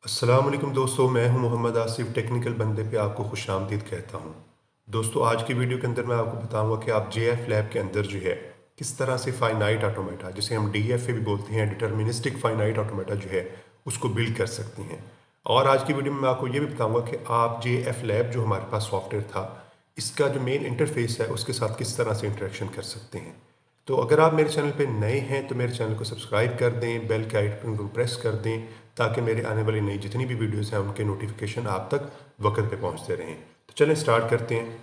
अस्सलाम वालेकुम दोस्तों, मैं हूं मोहम्मद आसिफ। टेक्निकल बंदे पे आपको खुशामदीद कहता हूं। दोस्तों, आज की वीडियो के अंदर मैं आपको बताऊंगा कि आप जेएफ लैब के अंदर जो है किस तरह से फाइनाइट ऑटोमेटा, जिसे हम डीएफए भी बोलते हैं, डिटर्मिनिस्टिक फाइनाइट ऑटोमेटा जो है उसको बिल्ड कर सकते हैं। और आज की वीडियो में मैं आपको ये भी बताऊंगा कि आप जेएफ लैब जो हमारे पास सॉफ्टवेयर था, इसका जो मेन इंटरफेस है उसके साथ किस तरह से इंटरेक्शन कर सकते हैं। तो अगर आप मेरे चैनल पे नए हैं तो मेरे चैनल को सब्सक्राइब कर दें, बेल के आइकन को प्रेस कर दें, ताकि मेरे आने वाली नई जितनी भी वीडियोस हैं उनके नोटिफिकेशन आप तक वक्त पे पहुंचते रहें। तो चलें स्टार्ट करते हैं।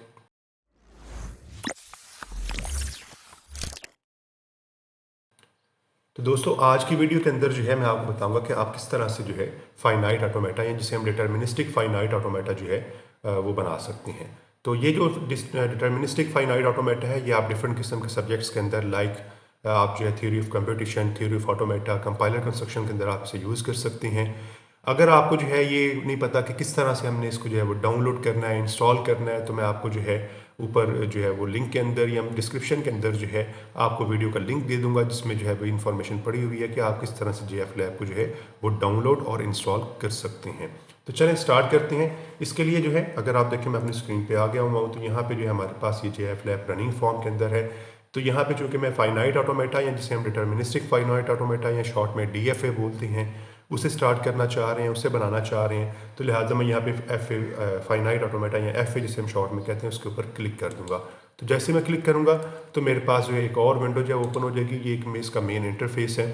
तो दोस्तों, आज की वीडियो के अंदर जो है मैं आपको बताऊंगा कि आप किस तरह से जो है फाइनाइट ऑटोमेटा, या जिसे हम डिटर्मिनिस्टिक फाइनाइट ऑटोमेटा जो है वो बना सकते हैं। तो ये जो डिटर्मिनिस्टिक फाइनाइट ऑटोमेटा है, ये आप डिफरेंट किस्म के सब्जेक्ट्स के अंदर, लाइक आप जो है theory of computation, theory of automata, compiler construction के अंदर आप इसे यूज़ कर सकते हैं। अगर आपको जो है ये नहीं पता कि किस तरह से हमने इसको जो है वो डाउनलोड करना है, इंस्टॉल करना है, तो मैं आपको जो है ऊपर जो है वो लिंक के अंदर या डिस्क्रिप्शन के अंदर जो है आपको वीडियो का लिंक दे दूंगा, जिसमें जो है वो इन्फॉर्मेशन पड़ी हुई है कि आप किस तरह से जेएफ लैब को जो है वो डाउनलोड और इंस्टॉल कर सकते हैं। तो चलें स्टार्ट करते हैं। इसके लिए जो है, अगर आप देखें मैं अपनी स्क्रीन पे आ गया हूँ, तो यहाँ पे जो है हमारे पास ये जेएफ लैब रनिंग फॉर्म के अंदर है। तो यहाँ पे चूँकि मैं फाइनाइट ऑटोमेटा, या जिसे हम डिटर्मिनिस्टिक फाइनाइट ऑटोमेटा या शॉर्ट में डीएफए बोलते हैं, उसे स्टार्ट करना चाह रहे हैं, उसे बनाना चाह रहे हैं, तो लिहाजा मैं यहाँ पे फाइनाइट ऑटोमेटा या एफ जिसे हम शॉर्ट में कहते हैं उसके ऊपर क्लिक कर दूंगा। तो जैसे मैं क्लिक करूँगा तो मेरे पास जो है एक और विंडो जो है ओपन हो जाएगी। ये एक इसका मेन इंटरफेस है।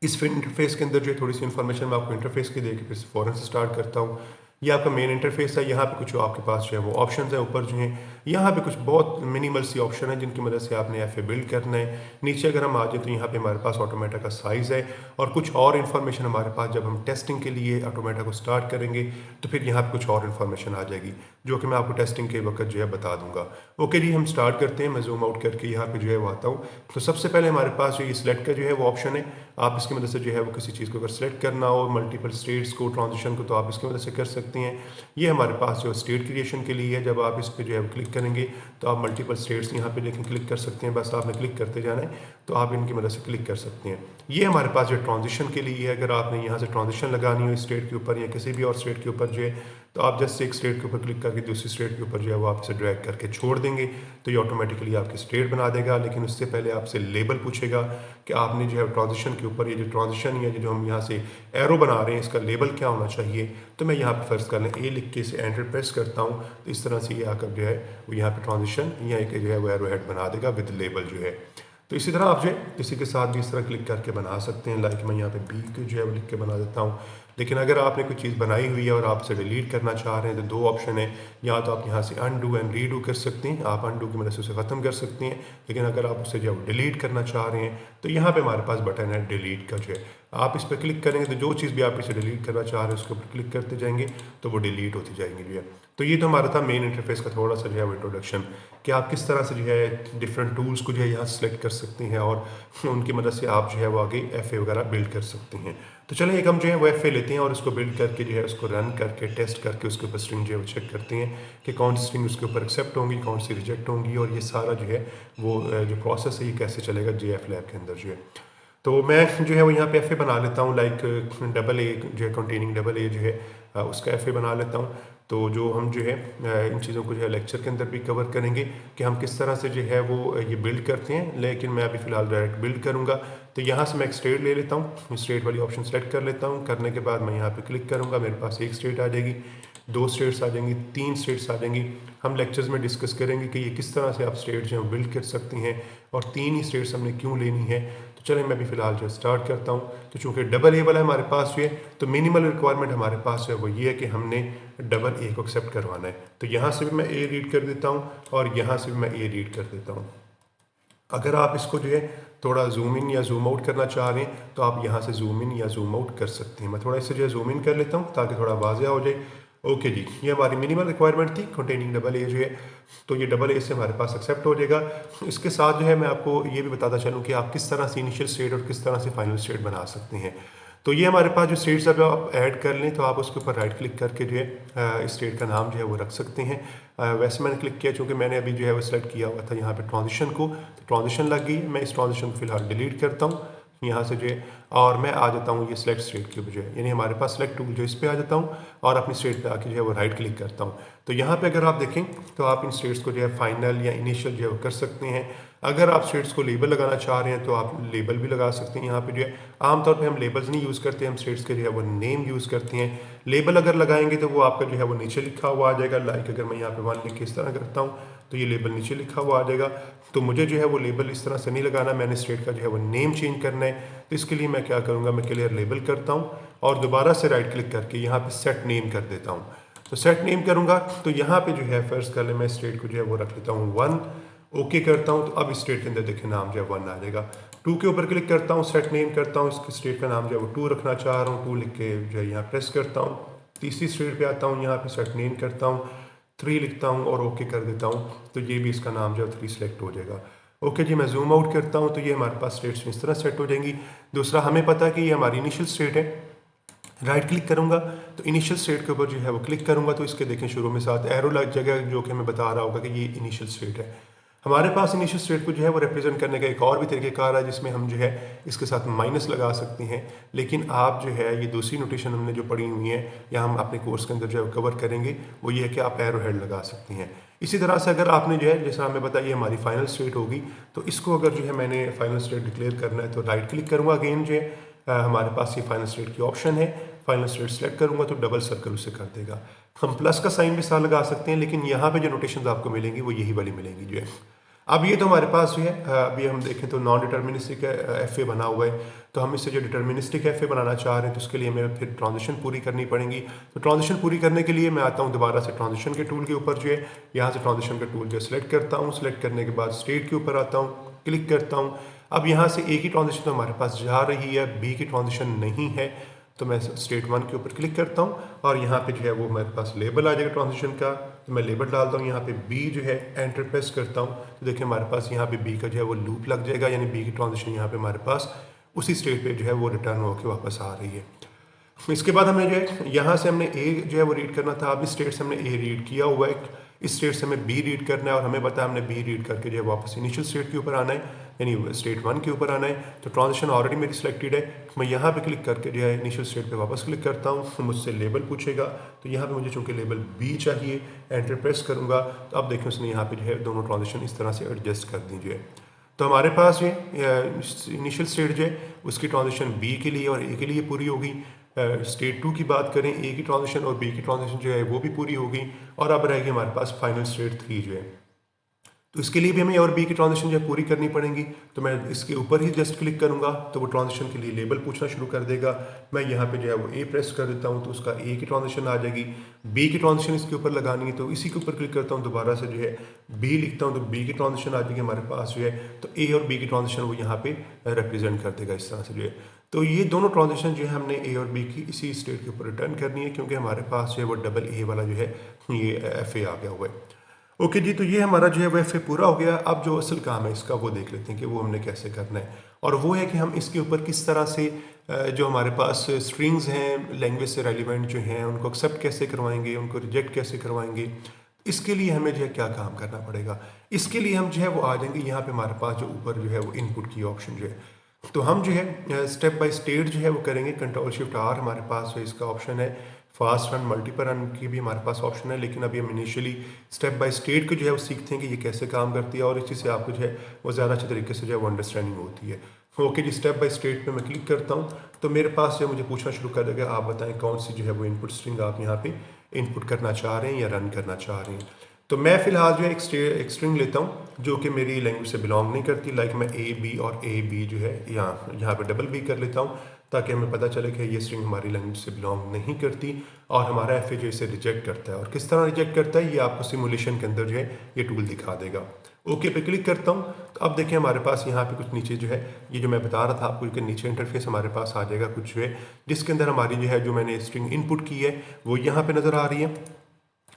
इस इंटरफेस के अंदर जो है थोड़ी सी इन्फॉर्मेशन मैं आपको इंटरफेस की देकर फिर से फ़ौरन से स्टार्ट करता हूँ। ये आपका मेन इंटरफेस है। यहाँ पे कुछ आपके पास जो है वो ऑप्शंस हैं ऊपर जो हैं। यहाँ पे कुछ बहुत मिनिमल सी ऑप्शन है जिनकी मदद से आपने एफ बिल्ड करना है। नीचे अगर हम आ जाए तो यहाँ पे हमारे पास ऑटोमेटा का साइज़ है और कुछ और इन्फॉर्मेशन हमारे पास, जब हम टेस्टिंग के लिए ऑटोमेटा को स्टार्ट करेंगे तो फिर यहाँ पे कुछ और इन्फॉर्मेशन आ जाएगी, जो कि मैं आपको टेस्टिंग के वक्त जो है बता दूंगा। ओके जी, हम स्टार्ट करते हैं। मैं जूम आउट करके यहाँ पे जो है वो आता हूँ। तो सबसे पहले हमारे पास जो ये सिलेक्ट का जो है वो ऑप्शन है। आप इसकी मदद से जो है वो किसी चीज़ को अगर सेलेक्ट करना हो, मल्टीपल स्टेट्स को, ट्रांजिशन को, तो आप इसकी मदद से कर सकते हैं। ये हमारे पास जो स्टेट क्रिएशन के लिए है। जब आप इस पर जो है वो क्लिक करेंगे तो आप मल्टीपल स्टेट्स यहाँ पे लेकिन क्लिक कर सकते हैं। बस आपने क्लिक करते जाना है तो आप इनकी मदद से क्लिक कर सकते हैं। ये हमारे पास जो ट्रांजिशन के लिए है। अगर आपने यहाँ से ट्रांजिशन लगानी हो स्टेट के ऊपर या किसी भी और स्टेट के ऊपर जो है, तो आप जस्ट एक स्टेट के ऊपर क्लिक करके दूसरी स्टेट के ऊपर जो है वो आप इसे ड्रैग करके छोड़ देंगे तो ये ऑटोमेटिकली आपकी स्टेट बना देगा। लेकिन उससे पहले आपसे लेबल पूछेगा कि आपने जो है ट्रांजिशन के ऊपर, ये जो ट्रांजिशन या जो हम यहाँ से एरो बना रहे हैं, इसका लेबल क्या होना चाहिए। तो मैं यहाँ पे फर्स्ट कर लें ए लिख के इसे एंटर प्रेस करता हूँ, तो इस तरह से ये आकर जो है वो यहाँ पे ट्रांजिशन या एक जो है वो एरो हेड बना देगा विद लेबल जो है। तो इसी तरह आप जो है किसी के साथ भी इस तरह क्लिक करके बना सकते हैं। लाइक मैं यहाँ पे बी को जो है वो लिख के बना देता हूँ। लेकिन अगर आपने कोई चीज़ बनाई हुई है और आप इसे डिलीट करना चाह रहे हैं तो दो ऑप्शन है। या तो आप यहाँ से अनडू एंड रीडू कर सकते हैं, आप अनडू की मदद से उसे ख़त्म कर सकते हैं। लेकिन अगर आप उसे जो है डिलीट करना चाह रहे हैं तो यहाँ पे हमारे पास बटन है डिलीट का जो है। आप इस पर क्लिक करेंगे तो जो चीज़ भी आप इसे डिलीट करना चाह रहे हैं उसके ऊपर क्लिक करते जाएंगे तो वो डिलीट होती जाएंगी जो है। तो ये तो हमारा था मेन इंटरफेस का थोड़ा सा जो है वो इंट्रोडक्शन, कि आप किस तरह से जो है डिफरेंट टूल्स को जो है यहाँ सेलेक्ट कर सकते हैं और उनकी मदद से आप जो है वो आगे एफ वगैरह बिल्ड कर सकते हैं। तो चलिए एक हम जो है वो एफ लेते हैं और उसको बिल्ड करके जो है उसको रन करके टेस्ट करके उसके ऊपर स्ट्रिंग जो है वो चेक करते हैं कि कौन सी स्ट्रिंग उसके ऊपर एक्सेप्ट होंगी, कौन सी रिजेक्ट होंगी, और ये सारा जो है वो जो प्रोसेस है ये कैसे चलेगा जेएफ लैब के अंदर जो है। तो मैं जो है वो यहाँ पे एफ बना लेता हूँ, लाइक डबल ए जो है कंटेनिंग डबल ए जो है उसका एफ बना लेता हूँ। तो जो हम जो है इन चीज़ों को जो है लेक्चर के अंदर भी कवर करेंगे कि हम किस तरह से जो है वो ये बिल्ड करते हैं। लेकिन मैं अभी फ़िलहाल डायरेक्ट बिल्ड करूँगा। तो यहाँ से मैं एक स्टेट ले लेता हूँ, स्टेट वाली ऑप्शन सेलेक्ट कर लेता हूँ। करने के बाद मैं यहाँ पे क्लिक करूँगा, मेरे पास एक स्टेट आ जाएगी, दो स्टेट्स आ जाएंगी, तीन स्टेट्स आ जाएंगी। हम लेक्चर्स में डिस्कस करेंगे कि ये किस तरह से आप स्टेट जो है बिल्ड कर सकते हैं और तीन ही स्टेट्स हमने क्यों लेनी है। तो चलें मैं भी फ़िलहाल जो स्टार्ट करता हूँ। तो चूँकि डबल ए वाला हमारे पास जो है, तो मिनिमल रिक्वायरमेंट हमारे पास है वो ये है कि हमने डबल ए को एक्सेप्ट करवाना है। तो यहाँ से भी मैं ए रीड कर देता हूँ और यहाँ से भी मैं ए रीड कर देता हूँ। अगर आप इसको जो है थोड़ा जूम इन या जूम आउट करना चाह रहे हैं तो आप यहाँ से जूम इन या जूम आउट कर सकते हैं। मैं थोड़ा इसे जो है जूम इन कर लेता हूँ ताकि थोड़ा वाज़ेह हो जाए। ओके जी, ये हमारी मिनिमल रिक्वायरमेंट थी कंटेनिंग डबल ए जो है। तो ये डबल ए से हमारे पास एक्सेप्ट हो जाएगा। इसके साथ जो है मैं आपको ये भी बताता चलूँ कि आप किस तरह से इनिशियल स्टेट और किस तरह से फाइनल स्टेट बना सकते हैं। तो ये हमारे पास जो स्टेट्स अब आप ऐड कर लें तो आप उसके ऊपर राइट क्लिक करके जो है इस स्टेट का नाम जो है वो रख सकते हैं। वैसे मैंने क्लिक किया चूँकि मैंने अभी जो है वो सेलेक्ट किया हुआ था यहाँ पे ट्रांजिशन को, तो ट्रांजिशन लग गई। मैं इस ट्रांजिशन को फिलहाल डिलीट करता हूँ। यहाँ से जो है और मैं आ जाता हूँ ये सिलेक्ट स्टेट के ऊपर जो है, यानी हमारे पास सिलेक्ट टूल जो इस पर आ जाता हूँ और अपनी स्टेट पे आके जो है वो राइट क्लिक करता हूँ। तो यहाँ पे अगर आप देखें तो आप इन स्टेट्स को जो है फाइनल या इनिशियल जो है वो कर सकते हैं। अगर आप स्टेट्स को लेबल लगाना चाह रहे हैं तो आप लेबल भी लगा सकते हैं। यहाँ पे जो है आमतौर पे हम लेबल्स नहीं यूज़ करते, हम स्टेट्स के जो है वो नेम यूज़ करते हैं। लेबल अगर लगाएंगे तो वो आपका जो है वो नीचे लिखा हुआ आ जाएगा। लाइक अगर मैं यहाँ पे 1 लिख के इस तरह करता हूँ तो ये लेबल नीचे लिखा हुआ आ जाएगा। तो मुझे जो है वो लेबल इस तरह से नहीं लगाना, मैंने स्टेट का जो है वो नेम चेंज करना है। तो इसके लिए मैं क्या करूँगा, मैं क्लियर लेबल करता हूँ और दोबारा से राइट क्लिक करके यहाँ पे सेट नेम कर देता हूँ। तो सेट नेम करूँगा तो यहाँ पे जो है फर्स्ट कर ले मैं स्टेट को जो है वो रख लेता हूँ 1, ओके करता हूँ। तो अब इस स्टेट के अंदर देखिए नाम जो है 1 आ जाएगा। 2 के ऊपर क्लिक करता हूँ, सेट नेम करता हूँ, इसके स्टेट का नाम जो है वो 2 रखना चाह रहा हूँ। 2 लिख के जो है यहाँ प्रेस करता हूँ। तीसरी स्टेट पे आता हूँ, यहाँ पे सेट नेम करता हूँ, 3 लिखता हूँ और ओके कर देता हूँ। तो ये भी इसका नाम जो है 3 सेलेक्ट हो जाएगा। ओके जी, मैं जूम आउट करता हूँ तो ये हमारे पास स्टेट्स इस तरह सेट हो जाएंगी। दूसरा हमें पता है कि ये हमारी इनिशियल स्टेट है। राइट क्लिक करूंगा तो इनिशियल स्टेट के ऊपर जो है वो क्लिक करूंगा तो इसके देखें शुरू में साथ एरो लग जाएगा जो कि हमें बता रहा होगा कि ये इनिशियल स्टेट है। हमारे पास इनिशियल स्टेट को जो है वो रिप्रेजेंट करने का एक और भी तरीक़ेकार है जिसमें हम जो है इसके साथ माइनस लगा सकते हैं। लेकिन आप जो है ये दूसरी नोटेशन हमने जो पढ़ी हुई है या हम अपने कोर्स के अंदर जो है कवर करेंगे वो ये है कि आप एरो हेड लगा सकते हैं। इसी तरह से अगर आपने जो है जैसा हमें पता ये हमारी फाइनल स्टेट होगी तो इसको अगर जो है मैंने फाइनल स्टेट डिक्लेयर करना है तो राइट क्लिक करूँगा। अगेन जो है हमारे पास ये फाइनल स्टेट की ऑप्शन है, फाइनल स्टेट सेलेक्ट करूंगा तो डबल सर्कल उसे कर देगा। हम प्लस का साइन भी साथ लगा सकते हैं लेकिन यहाँ पे जो नोटेशंस आपको मिलेंगी वो यही वाली मिलेंगी जो है। अब ये तो हमारे पास जो है अभी हम देखें तो नॉन डिटर्मिनिस्टिक एफ ए बना हुआ है। तो हम इससे जो डिटर्मिनिस्टिक एफ ए बनाना चाह रहे हैं तो उसके लिए हमें फिर ट्रांजिशन पूरी करनी पड़ेगी। तो ट्रांजिशन पूरी करने के लिए मैं आता हूँ दोबारा से ट्रांजिशन के टूल के ऊपर जो है, यहाँ से ट्रांजिशन का टूल जो है सिलेक्ट करता हूँ। सिलेक्ट करने के बाद स्टेट के ऊपर आता हूँ, क्लिक करता हूँ। अब यहाँ से ए की ट्रांजिशन तो हमारे पास जा रही है, बी की ट्रांजिशन नहीं है। तो मैं स्टेट 1 के ऊपर क्लिक करता हूँ और यहाँ पे जो है वो मेरे पास लेबल आ जाएगा ट्रांजिशन का। तो मैं लेबल डालता हूँ, यहाँ पे बी जो है एंटर प्रेस करता हूँ तो देखिए हमारे पास यहाँ पे बी का जो है वो लूप लग जाएगा, यानी बी की ट्रांजिशन यहाँ पे हमारे पास उसी स्टेट पे जो है वो रिटर्न होकर वापस आ रही है। इसके बाद हमें जो है यहाँ से हमने ए जो है वो रीड करना था। अब इस स्टेट से हमने ए रीड किया हुआ है, इस स्टेट से हमें बी रीड करना है और हमें पता है हमने बी रीड करके जो है वापस इनिशियल स्टेट के ऊपर आना है, यानी स्टेट 1 के ऊपर आना है। तो ट्रांजिशन ऑलरेडी मेरी सिलेक्टेड है, मैं यहाँ पे क्लिक करके जो है इनिशियल स्टेट पे वापस क्लिक करता हूँ। तो मुझसे लेबल पूछेगा तो यहाँ पे मुझे चूंकि लेबल बी चाहिए, एंटर प्रेस करूँगा तो अब देखिए उसने यहाँ पे जो है दोनों ट्रांजिशन इस तरह से एडजस्ट कर दीजिए। तो हमारे पास ये इनिशियल स्टेट जो है उसकी ट्रांजिशन बी के लिए और ए के लिए पूरी होगी। स्टेट 2 की बात करें, ए की ट्रांजिशन और बी की ट्रांजिशन जो है वो भी पूरी होगी और अब रहेगी हमारे पास फाइनल स्टेट 3 जो है। तो इसके लिए भी हमें और बी की ट्रांजिशन जो है पूरी करनी पड़ेगी। तो मैं इसके ऊपर ही जस्ट क्लिक करूंगा तो वो ट्रांजिशन के लिए लेबल पूछना शुरू कर देगा। मैं यहाँ पे जो है वो ए प्रेस कर देता हूँ तो उसका ए की ट्रांजिशन आ जाएगी। बी की ट्रांजिशन इसके ऊपर लगानी है तो इसी के ऊपर क्लिक करता हूँ, दोबारा से जो है बी लिखता हूँ तो बी की ट्रांजिशन आ जाएगी हमारे पास जो है। तो ए और बी की ट्रांजिशन वो यहाँ पे रिप्रेजेंट कर देगा इस तरह से जो है। तो ये दोनों ट्रांजिशन जो है हमने ए और बी की इसी स्टेट के ऊपर रिटर्न करनी है क्योंकि हमारे पास जो है वो डबल ए वाला जो है ये एफ ए आ गया हुआ है। ओके जी, तो ये हमारा जो है वो एफ ए पूरा हो गया। अब जो असल काम है इसका वो देख लेते हैं कि वो हमने कैसे करना है। और वो है कि हम इसके ऊपर किस तरह से जो हमारे पास स्ट्रिंग्स हैं लैंग्वेज से रेलिवेंट जो हैं उनको एक्सेप्ट कैसे करवाएंगे, उनको रिजेक्ट कैसे करवाएंगे। इसके लिए हमें जो है क्या काम करना पड़ेगा, इसके लिए हम जो है वो आ जाएंगे यहाँ पे हमारे पास जो ऊपर जो है वो इनपुट की ऑप्शन जो है। तो हम जो है स्टेप बाय स्टेट जो है वो करेंगे। कंट्रोल शिफ्ट आर हमारे पास जो इसका ऑप्शन है। फास्ट रन मल्टीपल रन की भी हमारे पास ऑप्शन है, लेकिन अभी हम इनिशियली स्टेप बाय स्टेट को जो है वो सीखते हैं कि ये कैसे काम करती है और इस चीज़ से आपको जो है वो ज़्यादा अच्छे तरीके से जो है वो अंडरस्टैंडिंग होती है। ओके जी, स्टेप बाय स्टेट पे मैं क्लिक करता हूँ तो मेरे पास जो है मुझे पूछना शुरू कर देगा आप बताएं कौन सी जो है वो इनपुट स्ट्रिंग आप यहाँ पे इनपुट करना चाह रहे हैं या रन करना चाह रहे हैं। तो मैं फ़िलहाल जो है एक स्ट्रिंग लेता हूँ जो कि मेरी लैंग्वेज से बिलोंग नहीं करती। लाइक मैं ए बी और ए बी जो है यहाँ पे डबल बी कर लेता हूँ ताकि हमें पता चले कि ये स्ट्रिंग हमारी लैंग्वेज से बिलोंग नहीं करती और हमारा एफ ए जो इसे रिजेक्ट करता है। और किस तरह रिजेक्ट करता है ये आपको सिमुलेशन के अंदर जो है ये टूल दिखा देगा। ओके पे क्लिक करता हूँ तो अब देखिए हमारे पास यहाँ पे कुछ नीचे जो है ये जो मैं बता रहा था आपको कि नीचे इंटरफेस हमारे पास आ जाएगा कुछ जो है जिसके अंदर हमारी जो है जो मैंने स्ट्रिंग इनपुट की है वो यहाँ पे नज़र आ रही है।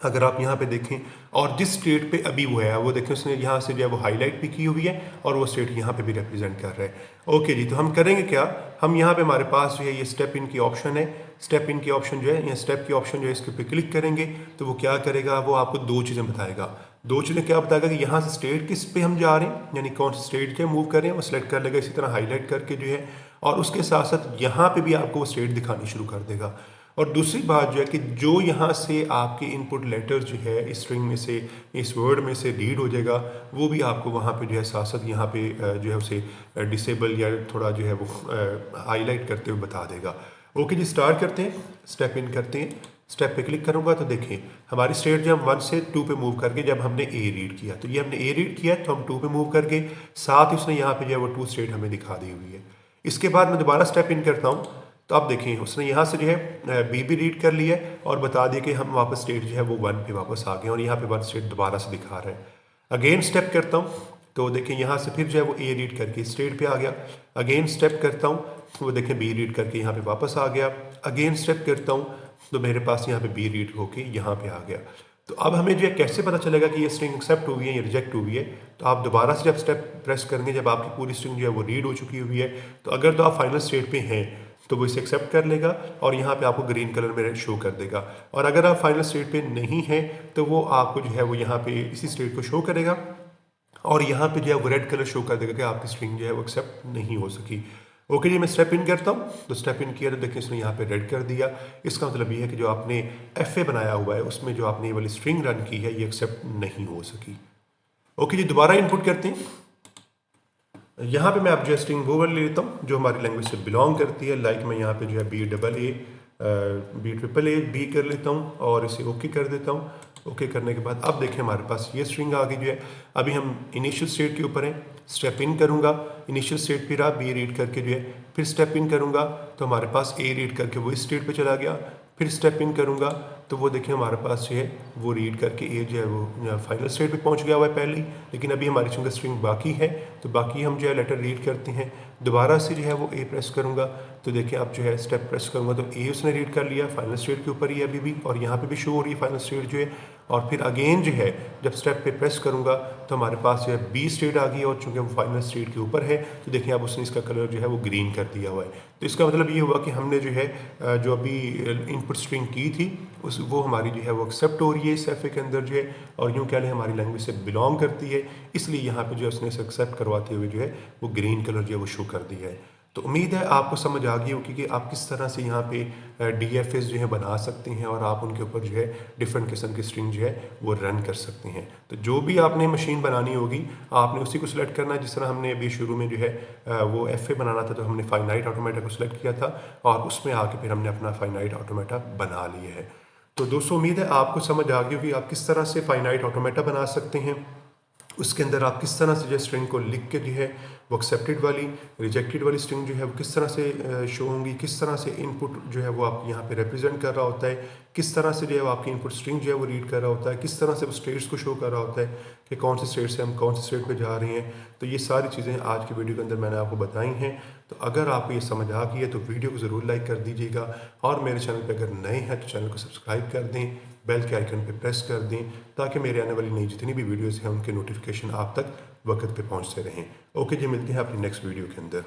अगर आप यहाँ पे देखें और जिस स्टेट पे अभी वो है वो देखें उसने यहाँ से जो है वो हाईलाइट भी की हुई है और वो स्टेट यहाँ पे भी रिप्रेजेंट कर रहा है। ओके जी, तो हम करेंगे क्या, हम यहाँ पे हमारे पास जो है ये स्टेप इन की ऑप्शन है। स्टेप इन की ऑप्शन जो है या स्टेप की ऑप्शन जो है इसके पे क्लिक करेंगे तो वो क्या करेगा, वो आपको दो चीज़ें बताएगा। दो चीज़ें क्या बताएगा कि यहाँ से स्टेट किस पे हम जा रहे हैं यानी कौन सा स्टेट जो मूव कर रहे हैं वो सिलेक्ट कर लेगा इसी तरह हाईलाइट करके जो है। और उसके साथ साथ यहाँ पे भी आपको वो स्टेट दिखानी शुरू कर देगा। और दूसरी बात जो है कि जो यहाँ से आपके इनपुट लेटर जो है इस स्ट्रिंग में से, इस वर्ड में से रीड हो जाएगा, वो भी आपको वहाँ पे जो है साथ साथ यहाँ पे जो है उसे डिसेबल या थोड़ा जो है वो हाईलाइट करते हुए बता देगा। ओके जी, स्टार्ट करते हैं, स्टेप इन करते हैं। स्टेप पे क्लिक करूँगा तो देखिए हमारी स्टेट जब 1 से 2 पे मूव करके जब हमने ए रीड किया, तो ये हमने ए रीड किया तो हम 2 पे मूव करके साथ ही उसने यहाँ पे जो है वो 2 स्टेट हमें दिखा दी हुई है। इसके बाद मैं दोबारा स्टेप इन करता हूँ तो अब देखिए उसने यहाँ से जो है बी भी रीड कर लिया है और बता दिया कि हम वापस स्टेट जो है वो 1 पे वापस आ गए और यहाँ पे 1 स्टेट दोबारा से दिखा रहे हैं। अगेन स्टेप करता हूँ तो देखिए यहाँ से फिर जो है वो ए रीड करके स्टेट पे आ गया। अगेन स्टेप करता हूँ तो वो देखें बी रीड करके यहाँ पे वापस आ गया। अगेन स्टेप करता हूँ तो मेरे पास यहाँ पे बी रीड होके यहाँ पे आ गया। तो अब हमें जो है कैसे पता चलेगा कि ये स्ट्रिंग एक्सेप्ट हुई है या रिजेक्ट हुई है? तो आप दोबारा से जब स्टेप प्रेस करेंगे, जब आपकी पूरी स्ट्रिंग जो है वो रीड हो चुकी हुई है, तो अगर तो आप फाइनल स्टेट पे हैं तो वो इसे एक्सेप्ट कर लेगा और यहाँ पे आपको ग्रीन कलर में शो कर देगा। और अगर आप फाइनल स्टेट पे नहीं हैं तो वो आपको जो है वो यहाँ पे इसी स्टेट को शो करेगा और यहाँ पे जो है वो रेड कलर शो कर देगा कि आपकी स्ट्रिंग जो है वो एक्सेप्ट नहीं हो सकी। ओके जी, मैं स्टेप इन करता हूँ तो स्टेप इन किया तो देखिए इसने यहाँ पे रेड कर दिया। इसका मतलब ये है कि जो आपने एफ बनाया हुआ है उसमें जो आपने ये वाली स्ट्रिंग रन की है ये एक्सेप्ट नहीं हो सकी। ओके जी, दोबारा इनपुट करते हैं। यहाँ पे मैं अब जो स्ट्रिंग वो वाली ले लेता हूँ जो हमारी लैंग्वेज से बिलोंग करती है। लाइक मैं यहाँ पे जो है बी ट्रिपल ए बी कर लेता हूँ और इसे ओके कर देता हूँ। ओके करने के बाद अब देखें हमारे पास ये स्ट्रिंग आ गई जो है। अभी हम इनिशियल स्टेट के ऊपर हैं, स्टेप इन करूँगा, इनिशियल स्टेट फिर आप बी रीड करके जो है फिर स्टेप इन करूँगा तो हमारे पास ए रीड करके वो इस स्टेट पे चला गया। फिर स्टेप इन करूँगा तो वो देखिए हमारे पास जो है वो रीड करके ए जो है वो फाइनल स्टेट पे पहुँच गया हुआ है पहले ही। लेकिन अभी हमारी चूँकि स्ट्रिंग बाकी है तो बाकी हम जो है लेटर रीड करते हैं। दोबारा से जो है वो ए प्रेस करूँगा तो देखिए अब जो है स्टेप प्रेस करूँगा तो ए उसने रीड कर लिया, फाइनल स्टेट के ऊपर ही है अभी भी और यहाँ पे भी शो हो रही है फाइनल स्टेट जो है। और फिर अगेन जो है जब स्टेप पे प्रेस करूँगा तो हमारे पास जो है बी स्टेट आ गई और चूँकि वो फाइनल स्टेट के ऊपर है तो देखिए अब उसने इसका कलर जो है वो ग्रीन कर दिया हुआ है। तो इसका मतलब ये हुआ कि हमने जो है जो अभी इनपुट स्ट्रिंग की थी वो हमारी जो है वो एक्सेप्ट हो रही है इस एफ के अंदर जो है, और यूँ कह लें हमारी लैंग्वेज से बिलोंग करती है, इसलिए यहाँ पे जो है उसने इसे एक्सेप्ट करवाते हुए जो है वो ग्रीन कलर जो है वो शो कर दिया है। तो उम्मीद है आपको समझ आ गई होगी कि आप किस तरह से यहाँ पे DFS जो है बना सकते हैं और आप उनके ऊपर जो है डिफरेंट किस्म की स्ट्रिंग जो है वो रन कर सकते हैं। तो जो भी आपने मशीन बनानी होगी आपने उसी को सिलेक्ट करना है। जिस तरह हमने अभी शुरू में जो है वो FA बनाना था तो हमने फाइनाइट ऑटोमेटा को सिलेक्ट किया था और उसमें आके फिर हमने अपना फाइनाइट ऑटोमेटा बना लिया है। तो दोस्तों उम्मीद है आपको समझ आ गई होगी आप किस तरह से फाइनाइट ऑटोमेटा बना सकते हैं। उसके अंदर आप किस तरह से जो स्ट्रिंग को लिख के जो है वो एक्सेप्टेड वाली, रिजेक्टेड वाली स्ट्रिंग जो है वो किस तरह से शो होंगी, किस तरह से इनपुट जो है वो आप यहाँ पे रिप्रेजेंट कर रहा होता है, किस तरह से जो है वो आपकी इनपुट स्ट्रिंग जो है वो रीड कर रहा होता है, किस तरह से वो स्टेट्स को शो कर रहा होता है कि कौन से स्टेट से हम कौन से स्टेट पे जा रहे हैं। तो ये सारी चीज़ें आज की वीडियो के अंदर मैंने आपको बताई हैं। तो अगर आपको ये समझ आ गई है तो वीडियो को ज़रूर लाइक कर दीजिएगा और मेरे चैनल पर अगर नए हैं तो चैनल को सब्सक्राइब कर दें, बेल के आइकन पे प्रेस कर दें ताकि मेरे आने वाली नई जितनी भी वीडियोस हैं उनके नोटिफिकेशन आप तक वक्त पे पहुंचते रहें। ओके जी, मिलते हैं अपनी नेक्स्ट वीडियो के अंदर।